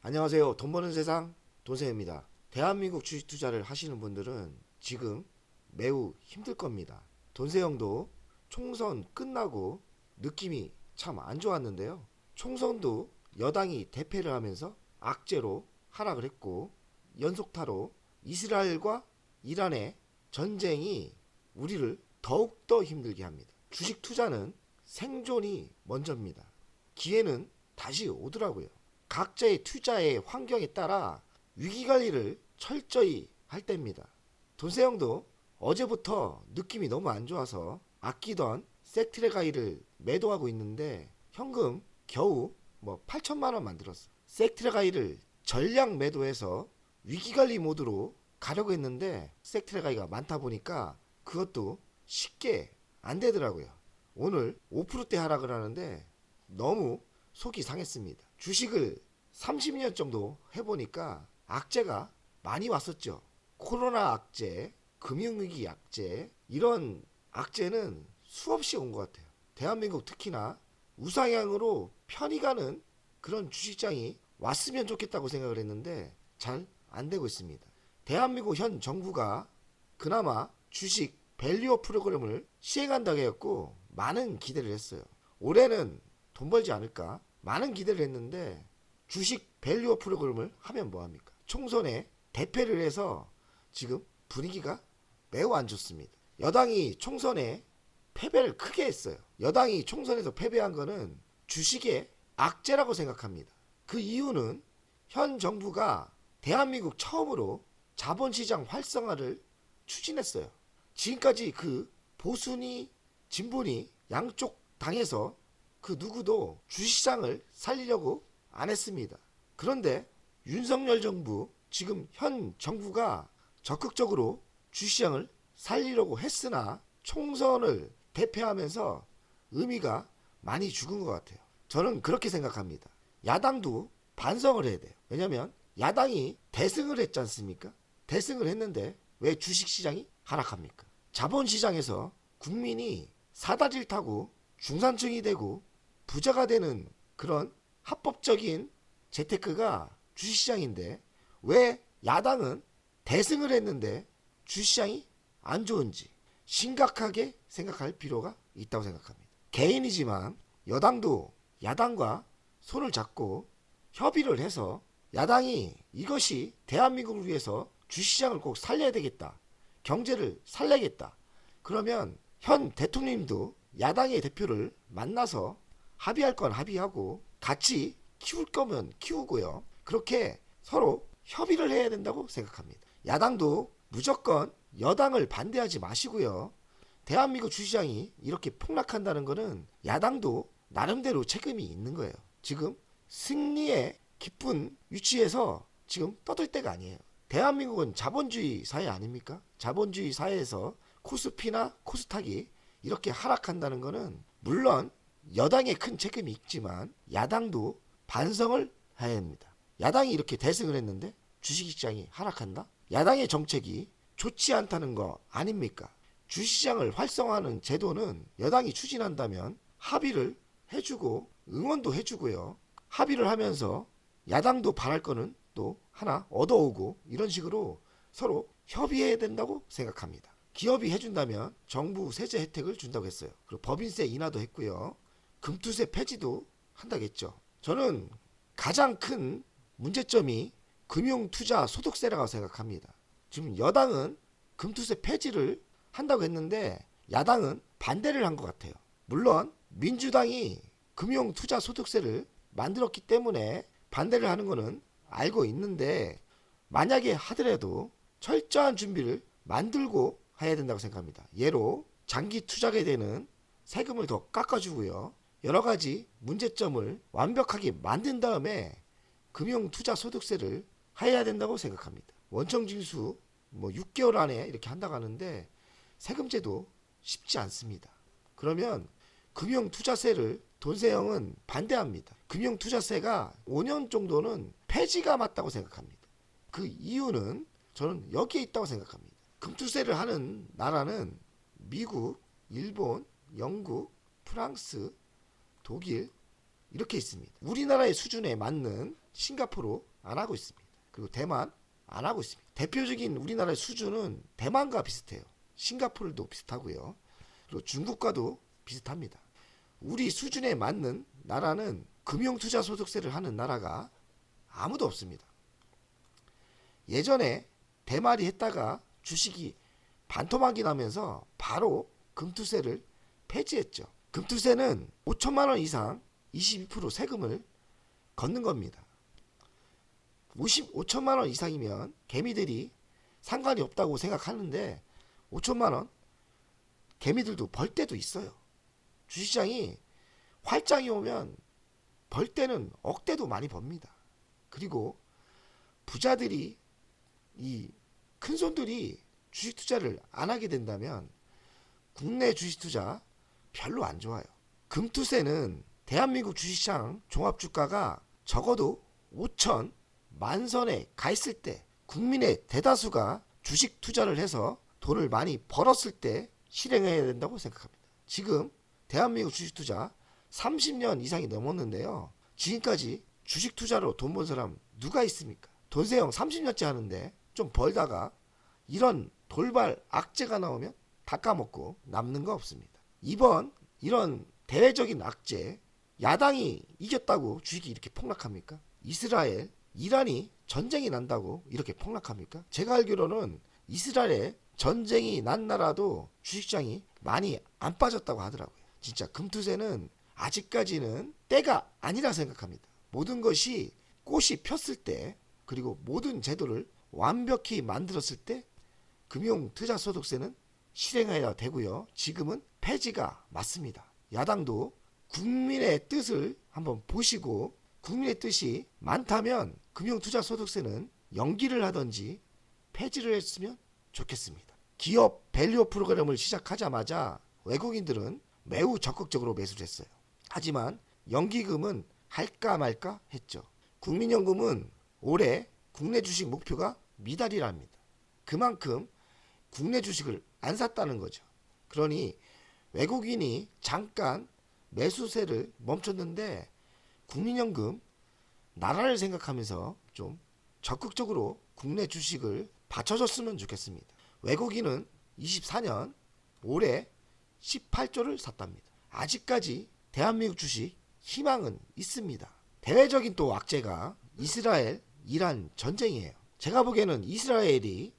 안녕하세요. 돈 버는 세상 돈세입니다. 대한민국 주식 투자를 하시는 분들은 지금 매우 힘들 겁니다. 돈세 형도 총선 끝나고 느낌이 참 안 좋았는데요. 총선도 여당이 대패를 하면서 악재로 하락을 했고, 연속타로 이스라엘과 이란의 전쟁이 우리를 더욱더 힘들게 합니다. 주식 투자는 생존이 먼저입니다. 기회는 다시 오더라고요. 각자의 투자의 환경에 따라 위기관리를 철저히 할 때입니다. 돈세형도 어제부터 느낌이 너무 안 좋아서 아끼던 섹트레가이를 매도하고 있는데 현금 겨우 8천만 원 만들었어. 섹트레가이를 전량 매도해서 위기관리 모드로 가려고 했는데 섹트레가이가 많다 보니까 그것도 쉽게 안 되더라고요. 오늘 5%대 하락을 하는데 너무 속이 상했습니다. 주식을 30년 정도 해보니까 악재가 많이 왔었죠. 코로나 악재, 금융위기 악재, 이런 악재는 수없이 온 것 같아요. 대한민국 특히나 우상향으로 편히 가는 그런 주식장이 왔으면 좋겠다고 생각을 했는데 잘 안 되고 있습니다. 대한민국 현 정부가 그나마 주식 밸류업 프로그램을 시행한다고 했고 많은 기대를 했어요. 올해는 돈 벌지 않을까 많은 기대를 했는데 주식 밸류업 프로그램을 하면 뭐합니까? 총선에 대패를 해서 지금 분위기가 매우 안 좋습니다. 여당이 총선에 패배를 크게 했어요. 여당이 총선에서 패배한 거는 주식의 악재라고 생각합니다. 그 이유는 현 정부가 대한민국 처음으로 자본시장 활성화를 추진했어요. 지금까지 그 보수니 진보니 양쪽 당에서 그 누구도 주식시장을 살리려고 안 했습니다. 그런데 윤석열 정부, 지금 현 정부가 적극적으로 주식시장을 살리려고 했으나 총선을 대패하면서 의미가 많이 죽은 것 같아요. 저는 그렇게 생각합니다. 야당도 반성을 해야 돼요. 왜냐하면 야당이 대승을 했지 않습니까? 대승을 했는데 왜 주식시장이 하락합니까? 자본시장에서 국민이 사다리를 타고 중산층이 되고 부자가 되는 그런 합법적인 재테크가 주식시장인데 왜 야당은 대승을 했는데 주식시장이 안 좋은지 심각하게 생각할 필요가 있다고 생각합니다. 개인이지만 여당도 야당과 손을 잡고 협의를 해서 야당이 이것이 대한민국을 위해서 주식시장을 꼭 살려야 되겠다. 경제를 살려야겠다. 그러면 현 대통령님도 야당의 대표를 만나서 합의할 건 합의하고 같이 키울 거면 키우고요. 그렇게 서로 협의를 해야 된다고 생각합니다. 야당도 무조건 여당을 반대하지 마시고요. 대한민국 주식시장이 이렇게 폭락한다는 것은 야당도 나름대로 책임이 있는 거예요. 지금 승리의 기쁜 위치에서 지금 떠들 때가 아니에요. 대한민국은 자본주의 사회 아닙니까? 자본주의 사회에서 코스피나 코스닥이 이렇게 하락한다는 것은 물론 여당의 큰 책임이 있지만 야당도 반성을 해야 합니다. 야당이 이렇게 대승을 했는데 주식시장이 하락한다? 야당의 정책이 좋지 않다는 거 아닙니까? 주식시장을 활성화하는 제도는 여당이 추진한다면 합의를 해주고 응원도 해주고요. 합의를 하면서 야당도 바랄 거는 또 하나 얻어오고 이런 식으로 서로 협의해야 된다고 생각합니다. 기업이 해준다면 정부 세제 혜택을 준다고 했어요. 그리고 법인세 인하도 했고요. 금투세 폐지도 한다겠죠. 저는 가장 큰 문제점이 금융투자소득세라고 생각합니다. 지금 여당은 금투세 폐지를 한다고 했는데 야당은 반대를 한 것 같아요. 물론 민주당이 금융투자소득세를 만들었기 때문에 반대를 하는 거는 알고 있는데 만약에 하더라도 철저한 준비를 만들고 해야 된다고 생각합니다. 예로 장기 투자에 되는 세금을 더 깎아주고요. 여러 가지 문제점을 완벽하게 만든 다음에 금융투자소득세를 해야 된다고 생각합니다. 원청징수 6개월 안에 이렇게 한다고 하는데 세금제도 쉽지 않습니다. 그러면 금융투자세를 돈세형은 반대합니다. 금융투자세가 5년 정도는 폐지가 맞다고 생각합니다. 그 이유는 저는 여기에 있다고 생각합니다. 금투세를 하는 나라는 미국, 일본, 영국, 프랑스, 독일 이렇게 있습니다. 우리나라의 수준에 맞는 싱가포르, 안 하고 있습니다. 그리고 대만 안 하고 있습니다. 대표적인 우리나라의 수준은 대만과 비슷해요. 싱가포르도 비슷하고요. 그리고 중국과도 비슷합니다. 우리 수준에 맞는 나라는 금융투자소득세를 하는 나라가 아무도 없습니다. 예전에 대마리 했다가 주식이 반토막이 나면서 바로 금투세를 폐지했죠. 금투세는 5천만 원 이상 22% 세금을 걷는 겁니다. 5천만 원 이상이면 개미들이 상관이 없다고 생각하는데 5천만 원 개미들도 벌 때도 있어요. 주식시장이 활장이 오면 벌 때는 억대도 많이 법니다. 그리고 부자들이 이 큰손들이 주식 투자를 안 하게 된다면 국내 주식 투자 별로 안 좋아요. 금투세는 대한민국 주식시장 종합주가가 적어도 5천 만선에 가 있을 때 국민의 대다수가 주식 투자를 해서 돈을 많이 벌었을 때 실행해야 된다고 생각합니다. 지금 대한민국 주식 투자 30년 이상이 넘었는데요. 지금까지 주식 투자로 돈 번 사람 누가 있습니까? 돈세형 30년째 하는데 좀 벌다가 이런 돌발 악재가 나오면 다 까먹고 남는 거 없습니다. 이번 이런 대외적인 악재, 야당이 이겼다고 주식이 이렇게 폭락합니까? 이스라엘, 이란이 전쟁이 난다고 이렇게 폭락합니까? 제가 알기로는 이스라엘에 전쟁이 난 나라도 주식시장이 많이 안 빠졌다고 하더라고요. 진짜 금투세는 아직까지는 때가 아니라 생각합니다. 모든 것이 꽃이 폈을 때, 그리고 모든 제도를 완벽히 만들었을 때 금융투자소득세는 실행해야 되고요. 지금은 폐지가 맞습니다. 야당도 국민의 뜻을 한번 보시고 국민의 뜻이 많다면 금융투자소득세는 연기를 하든지 폐지를 했으면 좋겠습니다. 기업 밸류 프로그램을 시작하자마자 외국인들은 매우 적극적으로 매수를 했어요. 하지만 연기금은 할까 말까 했죠. 국민연금은 올해 국내 주식 목표가 미달이랍니다. 그만큼 국내 주식을 안 샀다는 거죠. 그러니 외국인이 잠깐 매수세를 멈췄는데 국민연금 나라를 생각하면서 좀 적극적으로 국내 주식을 받쳐줬으면 좋겠습니다. 외국인은 24년 올해 18조를 샀답니다. 아직까지 대한민국 주식 희망은 있습니다. 대외적인 또 악재가 이스라엘, 이란 전쟁이에요. 제가 보기에는 이스라엘이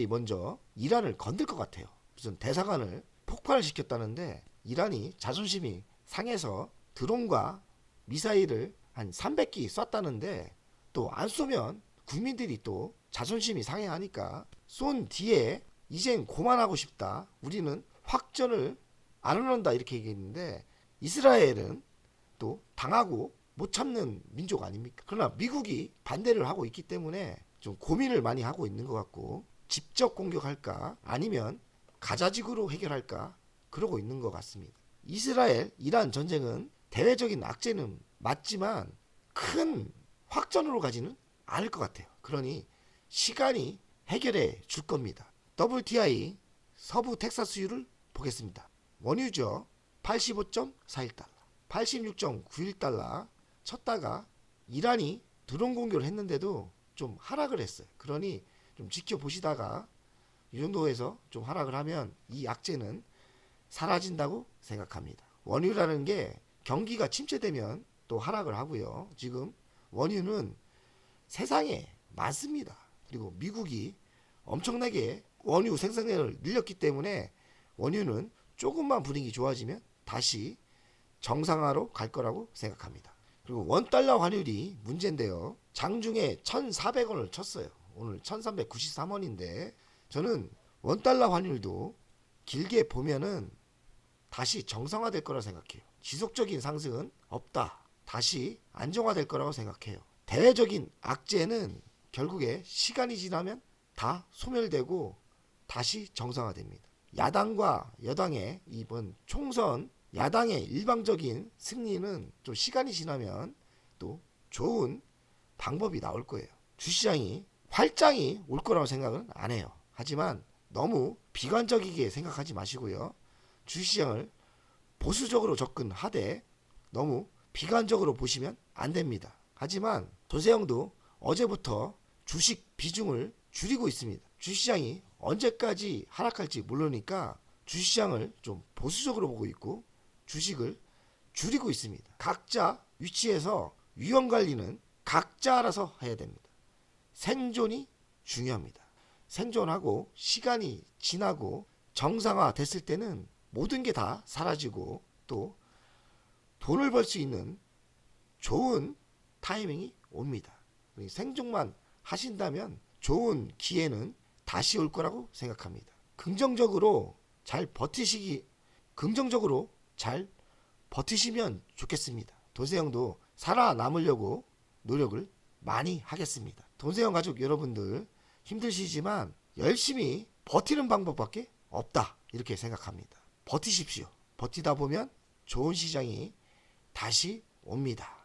먼저 이란을 건들 것 같아요. 무슨 대사관을 폭발을 시켰다는데 이란이 자존심이 상해서 드론과 미사일을 한 300기 쐈다는데 또 안 쏘면 국민들이 또 자존심이 상해하니까 쏜 뒤에 이젠 그만하고 싶다. 우리는 확전을 안 하는다 이렇게 얘기했는데 이스라엘은 또 당하고 못 참는 민족 아닙니까? 그러나 미국이 반대를 하고 있기 때문에 좀 고민을 많이 하고 있는 것 같고 직접 공격할까 아니면 가자지구로 해결할까 그러고 있는 것 같습니다. 이스라엘, 이란 전쟁은 대외적인 악재는 맞지만 큰 확전으로 가지는 않을 것 같아요. 그러니 시간이 해결해 줄 겁니다. WTI 서부 텍사스유를 보겠습니다. 원유죠. 85.41달러, 86.91달러 쳤다가 이란이 드론 공격을 했는데도 좀 하락을 했어요. 그러니 좀 지켜보시다가 이 정도에서 좀 하락을 하면 이 악재는 사라진다고 생각합니다. 원유라는 게 경기가 침체되면 또 하락을 하고요. 지금 원유는 세상에 많습니다. 그리고 미국이 엄청나게 원유 생산량을 늘렸기 때문에 원유는 조금만 분위기 좋아지면 다시 정상화로 갈 거라고 생각합니다. 그리고 원달러 환율이 문제인데요. 장중에 1,400원을 쳤어요. 오늘 1,393원인데 저는 원달러 환율도 길게 보면은 다시 정상화될 거라 생각해요. 지속적인 상승은 없다. 다시 안정화될 거라고 생각해요. 대외적인 악재는 결국에 시간이 지나면 다 소멸되고 다시 정상화됩니다. 야당과 여당의 이번 총선 야당의 일방적인 승리는 좀 시간이 지나면 또 좋은 방법이 나올 거예요. 주시장이 활장이 올 거라고 생각은 안 해요. 하지만 너무 비관적이게 생각하지 마시고요. 주시장을 보수적으로 접근하되 너무 비관적으로 보시면 안 됩니다. 하지만 도세형도 어제부터 주식 비중을 줄이고 있습니다. 주시장이 언제까지 하락할지 모르니까 주시장을 좀 보수적으로 보고 있고 주식을 줄이고 있습니다. 각자 위치에서 위험 관리는 각자 알아서 해야 됩니다. 생존이 중요합니다. 생존하고 시간이 지나고 정상화 됐을 때는 모든 게 다 사라지고 또 돈을 벌 수 있는 좋은 타이밍이 옵니다. 생존만 하신다면 좋은 기회는 다시 올 거라고 생각합니다. 긍정적으로 잘 버티시면 좋겠습니다. 돈세형도 살아남으려고 노력을 많이 하겠습니다. 돈세형 가족 여러분들 힘드시지만 열심히 버티는 방법밖에 없다 이렇게 생각합니다. 버티십시오. 버티다 보면 좋은 시장이 다시 옵니다.